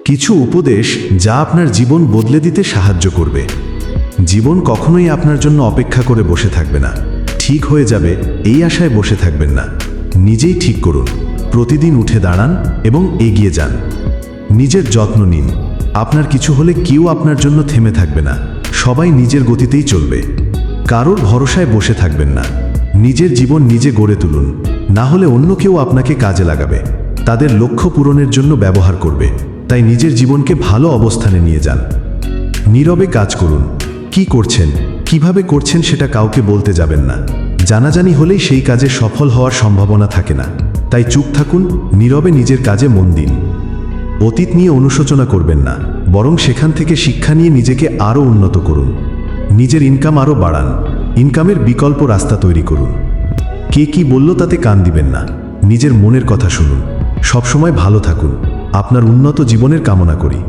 কিছু উপদেশ যা আপনার জীবন বদলে দিতে সাহায্য করবে। জীবন কখনোই আপনার জন্য অপেক্ষা করে বসে থাকবে না। ঠিক হয়ে যাবে এই আশায় বসে থাকবেন না, নিজেই ঠিক করুন। প্রতিদিন উঠে দাঁড়ান এবং এগিয়ে যান। নিজের যত্ন নিন। আপনার কিছু হলে কেউ আপনার জন্য থেমে থাকবে না, সবাই নিজের গতিতেই চলবে। কারোর ভরসায় বসে থাকবেন না, নিজের জীবন নিজে গড়ে তুলুন। না হলে অন্য কেউ আপনাকে কাজে লাগাবে, তাদের লক্ষ্য পূরণের জন্য ব্যবহার করবে। তাই নিজের জীবনকে ভালো অবস্থানে নিয়ে যান। নীরবে কাজ করুন। কি করছেন, কিভাবে করছেন সেটা কাউকে বলতে যাবেন না। জানাজানি হলেই সেই কাজে সফল হওয়ার সম্ভাবনা থাকে না। তাই চুপ থাকুন, নীরবে নিজের কাজে মন দিন। অতীত নিয়ে অনুশোচনা করবেন না, বরং সেখান থেকে শিক্ষা নিয়ে নিজেকে আরও উন্নত করুন। নিজের ইনকাম আরও বাড়ান, ইনকামের বিকল্প রাস্তা তৈরি করুন। কে কি বলল তাতে কান দিবেন না, নিজের মনের কথা শুনুন। সবসময় ভালো থাকুন। আপনার উন্নত জীবনের কামনা করি।